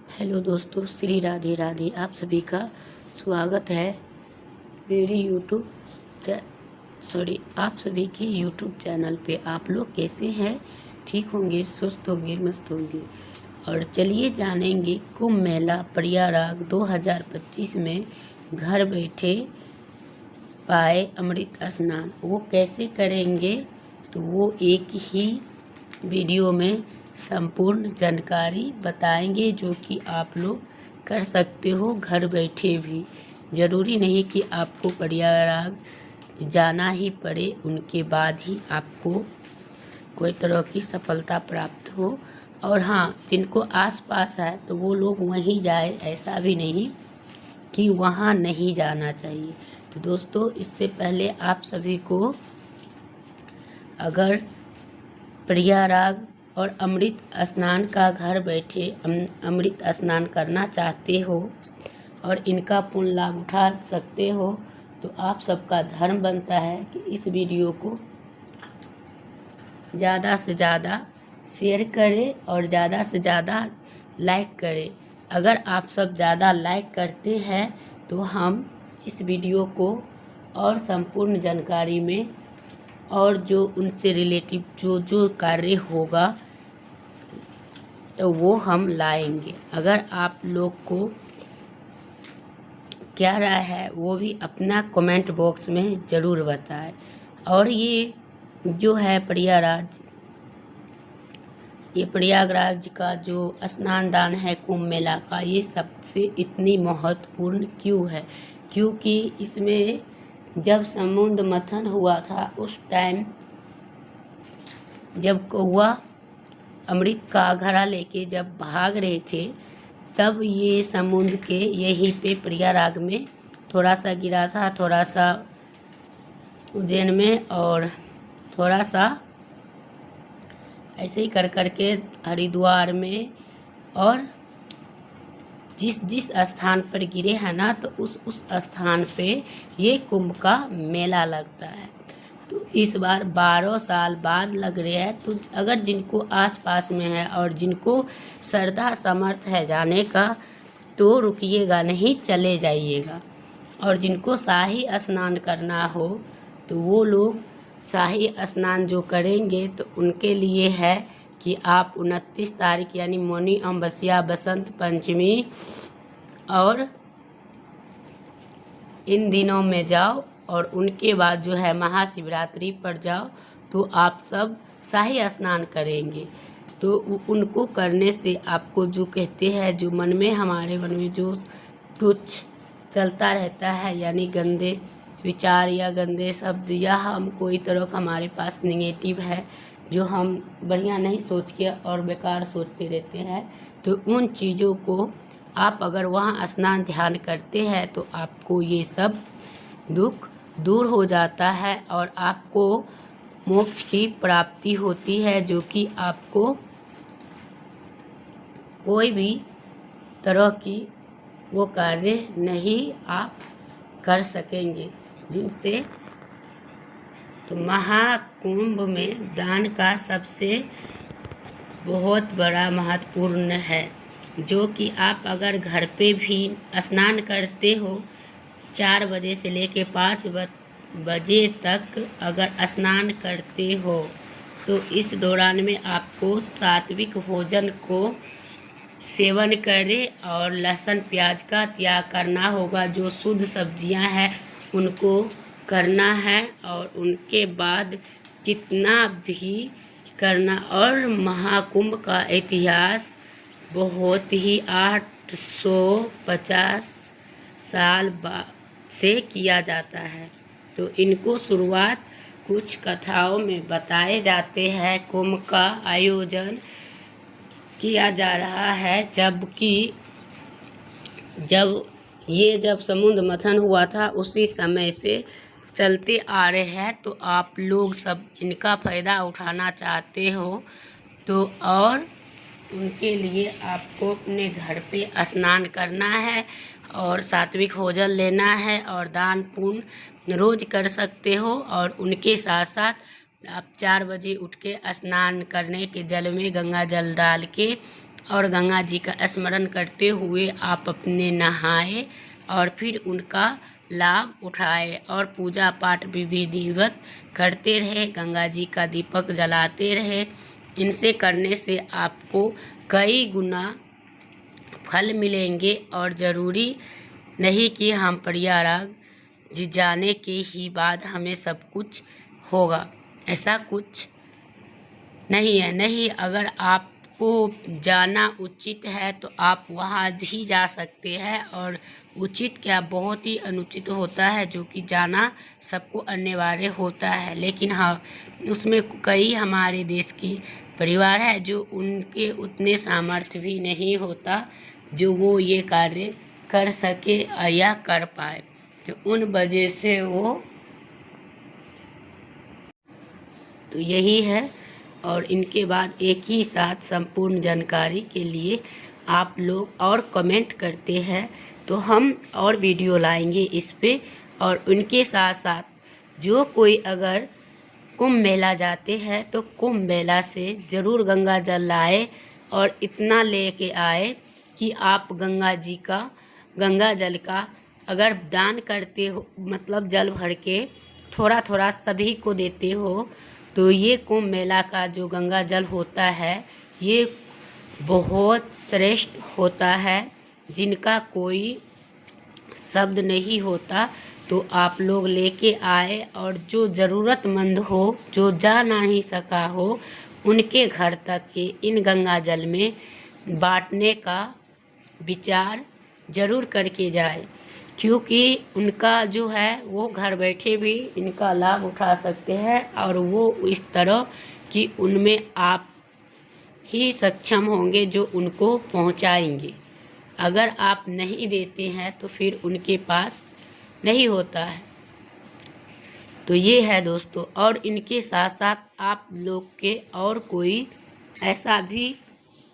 Hello दोस्तों, श्री राधे राधे। आप सभी का स्वागत है मेरी आप सभी के यूट्यूब चैनल पे। आप लोग कैसे हैं? ठीक होंगे, स्वस्थ होंगे, मस्त होंगे। और चलिए जानेंगे कुंभ मेला प्रयागराज 2025 में घर बैठे पाए अमृत स्नान वो कैसे करेंगे। तो वो एक ही वीडियो में संपूर्ण जानकारी बताएंगे, जो कि आप लोग कर सकते हो घर बैठे भी। ज़रूरी नहीं कि आपको प्रयागराज जाना ही पड़े, उनके बाद ही आपको कोई तरह की सफलता प्राप्त हो। और हाँ, जिनको आसपास है तो वो लोग वहीं जाए, ऐसा भी नहीं कि वहाँ नहीं जाना चाहिए। तो दोस्तों, इससे पहले आप सभी को अगर प्रयागराज और अमृत स्नान का घर बैठे अमृत स्नान करना चाहते हो और इनका पूर्ण लाभ उठा सकते हो, तो आप सबका धर्म बनता है कि इस वीडियो को ज़्यादा से ज़्यादा शेयर करें और ज़्यादा से ज़्यादा लाइक करें। अगर आप सब ज़्यादा लाइक करते हैं तो हम इस वीडियो को और संपूर्ण जानकारी में और जो उनसे रिलेटिव जो कार्य होगा तो वो हम लाएंगे। अगर आप लोग को क्या राय है वो भी अपना कमेंट बॉक्स में ज़रूर बताएं। और ये जो है प्रयागराज का जो स्नान दान है कुंभ मेला का, ये सबसे इतनी महत्वपूर्ण क्यों है? क्योंकि इसमें जब समुद्र मंथन हुआ था, उस टाइम जब कौआ अमृत का घड़ा लेके जब भाग रहे थे, तब ये समुद्र के यहीं पे प्रयागराज में थोड़ा सा गिरा था, थोड़ा सा उज्जैन में और थोड़ा सा ऐसे ही कर करके हरिद्वार में, और जिस जिस स्थान पर गिरे हैं ना, तो उस स्थान पे ये कुंभ का मेला लगता है। तो इस बार 12 साल बाद लग रहा है। तो अगर जिनको आसपास में है और जिनको श्रद्धा समर्थ है जाने का, तो रुकिएगा नहीं, चले जाइएगा। और जिनको शाही स्नान करना हो तो वो लोग शाही स्नान जो करेंगे, तो उनके लिए है कि आप 29 तारीख यानी मौनी अमावस्या, बसंत पंचमी और इन दिनों में जाओ, और उनके बाद जो है महाशिवरात्रि पर जाओ, तो आप सब शाही स्नान करेंगे। तो उनको करने से आपको जो कहते हैं, जो मन में हमारे मन में जो कुछ चलता रहता है, यानी गंदे विचार या गंदे शब्द या हम कोई तरह का हमारे पास निगेटिव है, जो हम बढ़िया नहीं सोच के और बेकार सोचते रहते हैं, तो उन चीज़ों को आप अगर वहाँ स्नान ध्यान करते हैं तो आपको ये सब दुख दूर हो जाता है और आपको मोक्ष की प्राप्ति होती है, जो कि आपको कोई भी तरह की वो कार्य नहीं आप कर सकेंगे जिनसे। तो महाकुंभ में दान का सबसे बहुत बड़ा महत्वपूर्ण है, जो कि आप अगर घर पे भी स्नान करते हो 4 बजे से लेके 5 बजे तक अगर स्नान करते हो, तो इस दौरान में आपको सात्विक भोजन को सेवन करें और लहसुन प्याज का त्याग करना होगा। जो शुद्ध सब्जियां हैं उनको करना है, और उनके बाद जितना भी करना। और महाकुंभ का इतिहास बहुत ही 850 साल से किया जाता है। तो इनको शुरुआत कुछ कथाओं में बताए जाते हैं। कुंभ का आयोजन किया जा रहा है जब समुद्र मंथन हुआ था, उसी समय से चलते आ रहे हैं। तो आप लोग सब इनका फ़ायदा उठाना चाहते हो, तो और उनके लिए आपको अपने घर पे स्नान करना है और सात्विक भोजन लेना है और दान पुण्य रोज़ कर सकते हो। और उनके साथ साथ आप 4 बजे उठ के स्नान करने के जल में गंगा जल डाल के और गंगा जी का स्मरण करते हुए आप अपने नहाए और फिर उनका लाभ उठाए और पूजा पाठ भी विधिवत करते रहे, गंगा जी का दीपक जलाते रहे। इनसे करने से आपको कई गुना फल मिलेंगे और ज़रूरी नहीं कि हम प्रयागराज जी जाने के ही बाद हमें सब कुछ होगा, ऐसा कुछ नहीं है। नहीं, अगर आपको जाना उचित है तो आप वहाँ भी जा सकते हैं, और उचित क्या बहुत ही अनुचित होता है, जो कि जाना सबको अनिवार्य होता है। लेकिन हाँ, उसमें कई हमारे देश की परिवार है जो उनके उतने सामर्थ्य भी नहीं होता जो वो ये कार्य कर सके या कर पाए, तो उन वजह से वो तो यही है। और इनके बाद एक ही साथ संपूर्ण जानकारी के लिए आप लोग और कमेंट करते हैं तो हम और वीडियो लाएंगे इस पे। और उनके साथ साथ जो कोई अगर कुंभ मेला जाते हैं तो कुंभ मेला से ज़रूर गंगा जल लाए, और इतना लेके आए कि आप गंगा जल का अगर दान करते हो, मतलब जल भर के थोड़ा थोड़ा सभी को देते हो, तो ये कुंभ मेला का जो गंगा जल होता है ये बहुत श्रेष्ठ होता है, जिनका कोई शब्द नहीं होता। तो आप लोग लेके आए, और जो ज़रूरतमंद हो, जो जा नहीं सका हो, उनके घर तक के इन गंगा जल में बांटने का विचार ज़रूर करके जाए, क्योंकि उनका जो है वो घर बैठे भी इनका लाभ उठा सकते हैं, और वो इस तरह कि उनमें आप ही सक्षम होंगे जो उनको पहुंचाएंगे। अगर आप नहीं देते हैं तो फिर उनके पास नहीं होता है। तो ये है दोस्तों। और इनके साथ साथ आप लोग के और कोई ऐसा भी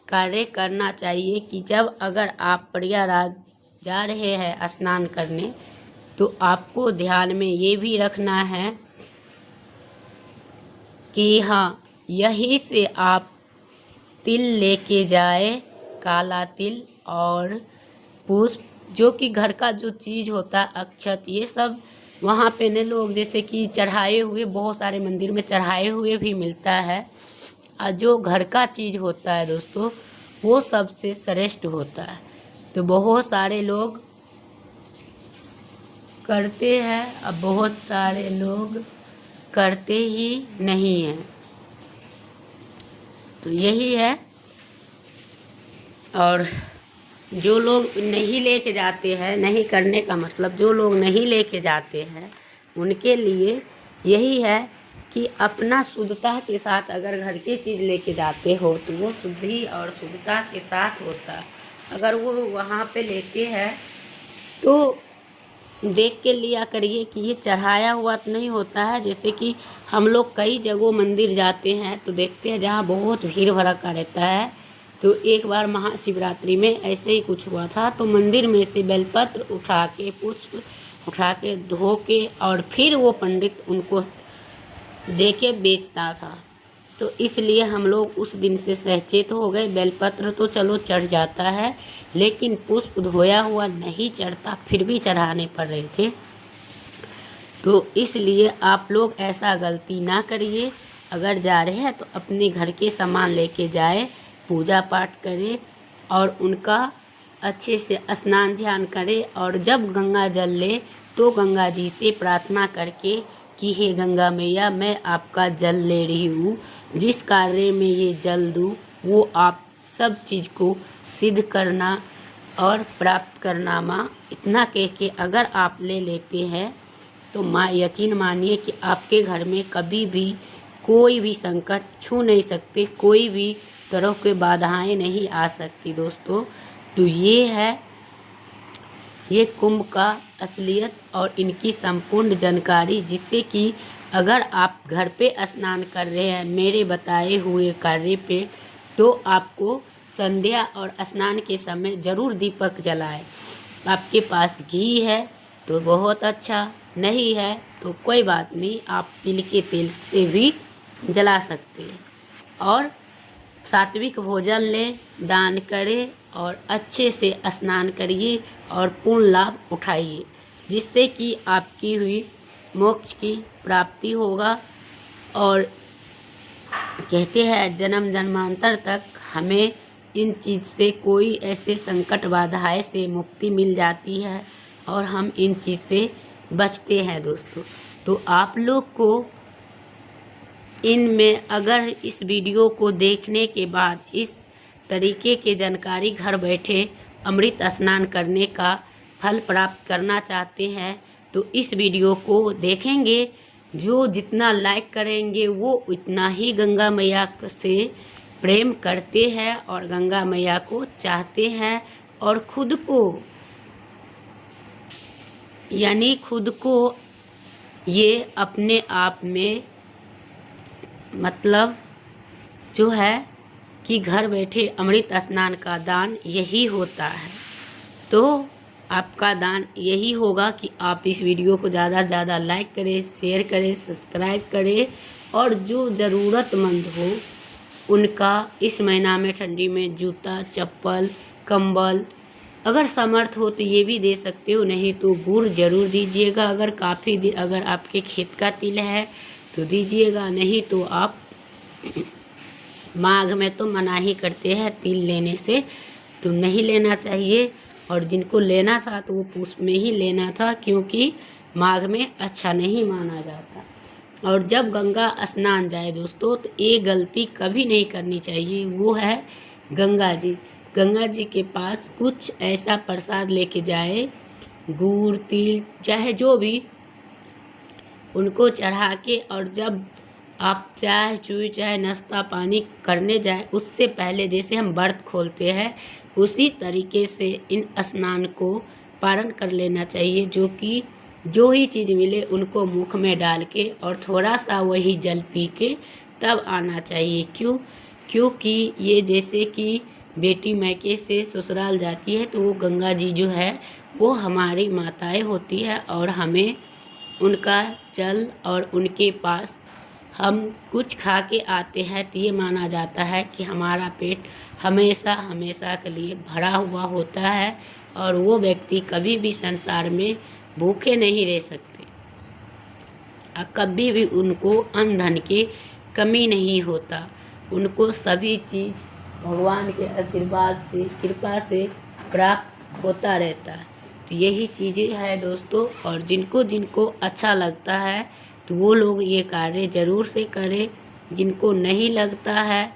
कार्य करना चाहिए कि जब अगर आप प्रयागराज जा रहे हैं स्नान करने, तो आपको ध्यान में ये भी रखना है कि हाँ, यहीं से आप तिल लेके जाए, काला तिल और पुष्प, जो कि घर का जो चीज़ होता है, अक्षत, ये सब वहाँ पे ने लोग जैसे कि चढ़ाए हुए, बहुत सारे मंदिर में चढ़ाए हुए भी मिलता है। और जो घर का चीज़ होता है दोस्तों, वो सबसे श्रेष्ठ होता है। तो बहुत सारे लोग करते हैं, अब बहुत सारे लोग करते ही नहीं हैं। तो यही है। और जो लोग नहीं लेके जाते हैं, नहीं करने का मतलब जो लोग नहीं लेके जाते हैं उनके लिए यही है कि अपना शुद्धता के साथ अगर घर की चीज़ लेके जाते हो तो वो शुद्धि और शुद्धता के साथ होता है। अगर वो वहाँ पे लेते हैं तो देख के लिया करिए कि ये चढ़ाया हुआ तो नहीं होता है। जैसे कि हम लोग कई जगहों मंदिर जाते हैं तो देखते हैं जहाँ बहुत भीड़ भड़का रहता है। तो एक बार महाशिवरात्रि में ऐसे ही कुछ हुआ था, तो मंदिर में से बेलपत्र उठा के, पुष्प उठा के, धो के, और फिर वो पंडित उनको दे के बेचता था। तो इसलिए हम लोग उस दिन से सचेत हो गए। बेलपत्र तो चलो चढ़ जाता है, लेकिन पुष्प धोया हुआ नहीं चढ़ता, फिर भी चढ़ाने पड़ रहे थे। तो इसलिए आप लोग ऐसा गलती ना करिए। अगर जा रहे हैं तो अपने घर के सामान लेके जाए, पूजा पाठ करें और उनका अच्छे से स्नान ध्यान करें। और जब गंगा जल ले तो गंगा जी से प्रार्थना करके कि हे गंगा मैया, मैं आपका जल ले रही हूँ, जिस कार्य में ये जल दूँ वो आप सब चीज़ को सिद्ध करना और प्राप्त करना माँ। इतना कह के अगर आप ले लेते हैं तो माँ यकीन मानिए कि आपके घर में कभी भी कोई भी संकट छू नहीं सकते, कोई भी तरह के बाधाएं नहीं आ सकती दोस्तों। तो ये है ये कुंभ का असलियत और इनकी संपूर्ण जानकारी, जिससे कि अगर आप घर पे स्नान कर रहे हैं मेरे बताए हुए कार्य पे, तो आपको संध्या और स्नान के समय ज़रूर दीपक जलाएं। आपके पास घी है तो बहुत अच्छा, नहीं है तो कोई बात नहीं, आप तिल के तेल से भी जला सकते हैं। और सात्विक भोजन लें, दान करें और अच्छे से स्नान करिए और पूर्ण लाभ उठाइए, जिससे कि आपकी हुई मोक्ष की प्राप्ति होगा। और कहते हैं जन्म जन्मांतर तक हमें इन चीज़ से कोई ऐसे संकट बाधाएं से मुक्ति मिल जाती है और हम इन चीज़ से बचते हैं दोस्तों। तो आप लोग को इनमें अगर इस वीडियो को देखने के बाद इस तरीके के जानकारी घर बैठे अमृत स्नान करने का फल प्राप्त करना चाहते हैं तो इस वीडियो को देखेंगे। जो जितना लाइक करेंगे वो उतना ही गंगा मैया से प्रेम करते हैं और गंगा मैया को चाहते हैं और खुद को यानी खुद को ये अपने आप में मतलब जो है कि घर बैठे अमृत स्नान का दान यही होता है। तो आपका दान यही होगा कि आप इस वीडियो को ज़्यादा से ज़्यादा लाइक करें, शेयर करें, सब्सक्राइब करें और जो ज़रूरतमंद हो उनका इस महीना में ठंडी में जूता, चप्पल, कंबल अगर समर्थ हो तो ये भी दे सकते हो, नहीं तो गुड़ जरूर दीजिएगा। अगर आपके खेत का तिल है तो दीजिएगा, नहीं तो आप माघ में तो मना ही करते हैं तिल लेने से, तो नहीं लेना चाहिए। और जिनको लेना था तो वो पूस में ही लेना था, क्योंकि माघ में अच्छा नहीं माना जाता। और जब गंगा स्नान जाए दोस्तों तो ये गलती कभी नहीं करनी चाहिए, वो है गंगा जी के पास कुछ ऐसा प्रसाद लेके जाए, गुड़, तिल चाहे जो भी, उनको चढ़ा के और जब आप चाय चूई चाहे नाश्ता पानी करने जाए उससे पहले जैसे हम व्रत खोलते हैं उसी तरीके से इन स्नान को पारण कर लेना चाहिए। जो कि जो ही चीज़ मिले उनको मुख में डाल के और थोड़ा सा वही जल पी के तब आना चाहिए। क्योंकि ये जैसे कि बेटी मैके से ससुराल जाती है तो वो गंगा जी जो है वो हमारी माताएं होती है और हमें उनका जल और उनके पास हम कुछ खा के आते हैं तो ये माना जाता है कि हमारा पेट हमेशा हमेशा के लिए भरा हुआ होता है और वो व्यक्ति कभी भी संसार में भूखे नहीं रह सकते और कभी भी उनको अन्न धन की कमी नहीं होता। उनको सभी चीज़ भगवान के आशीर्वाद से कृपा से प्राप्त होता रहता है। तो यही चीज़ें हैं दोस्तों, और जिनको अच्छा लगता है तो वो लोग ये कार्य ज़रूर से करें। जिनको नहीं लगता है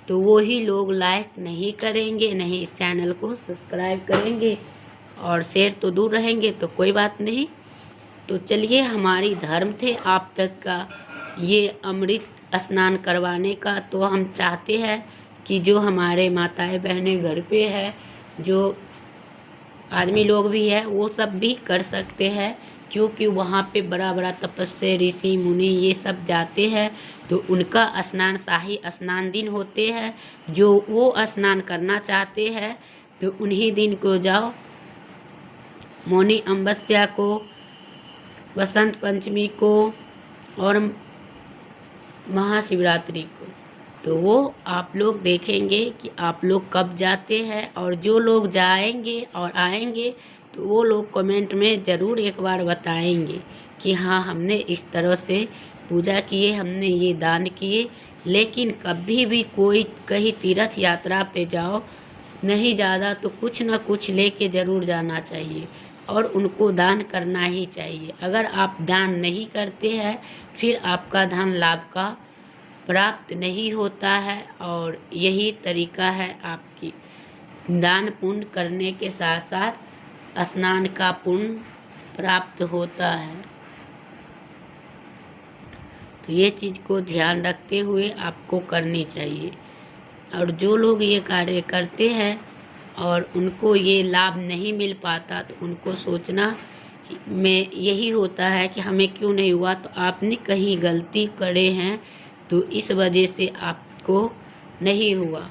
तो वो ही लोग लाइक नहीं करेंगे, नहीं इस चैनल को सब्सक्राइब करेंगे और शेयर तो दूर रहेंगे तो कोई बात नहीं। तो चलिए, हमारी धर्म थे आप तक का ये अमृत स्नान करवाने का। तो हम चाहते हैं कि जो हमारे माताएं बहनें घर पे है, जो आदमी लोग भी है, वो सब भी कर सकते हैं, क्योंकि वहाँ पे बड़ा बड़ा तपस्या ऋषि मुनि ये सब जाते हैं तो उनका स्नान शाही स्नान दिन होते हैं। जो वो स्नान करना चाहते हैं तो उन्हीं दिन को जाओ, मौनी अमावस्या को, बसंत पंचमी को और महाशिवरात्रि को। तो वो आप लोग देखेंगे कि आप लोग कब जाते हैं, और जो लोग जाएंगे और आएंगे तो वो लोग कमेंट में ज़रूर एक बार बताएंगे कि हाँ हमने इस तरह से पूजा किए, हमने ये दान किए। लेकिन कभी भी कोई कहीं तीर्थ यात्रा पे जाओ, नहीं ज़्यादा तो कुछ ना कुछ लेके ज़रूर जाना चाहिए और उनको दान करना ही चाहिए। अगर आप दान नहीं करते हैं फिर आपका धन लाभ का प्राप्त नहीं होता है, और यही तरीका है आपकी दान पुण्य करने के साथ साथ स्नान का पुण्य प्राप्त होता है। तो ये चीज़ को ध्यान रखते हुए आपको करनी चाहिए। और जो लोग ये कार्य करते हैं और उनको ये लाभ नहीं मिल पाता तो उनको सोचना में यही होता है कि हमें क्यों नहीं हुआ, तो आपने कहीं गलती करे हैं तो इस वजह से आपको नहीं हुआ।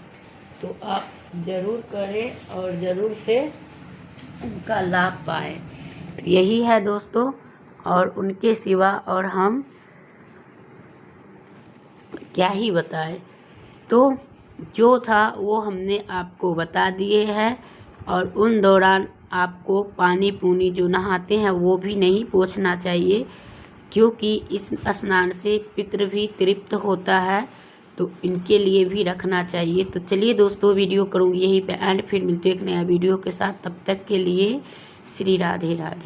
तो आप ज़रूर करें और ज़रूर से उनका लाभ पाए। तो यही है दोस्तों, और उनके सिवा और हम क्या ही बताएं। तो जो था वो हमने आपको बता दिए हैं। और उन दौरान आपको पानी पूनी जो नहाते हैं वो भी नहीं पोंछना चाहिए, क्योंकि इस स्नान से पितृ भी तृप्त होता है, तो इनके लिए भी रखना चाहिए। तो चलिए दोस्तों, वीडियो करूँगी यहीं पे एंड, फिर मिलते एक नया वीडियो के साथ। तब तक के लिए श्री राधे राधे।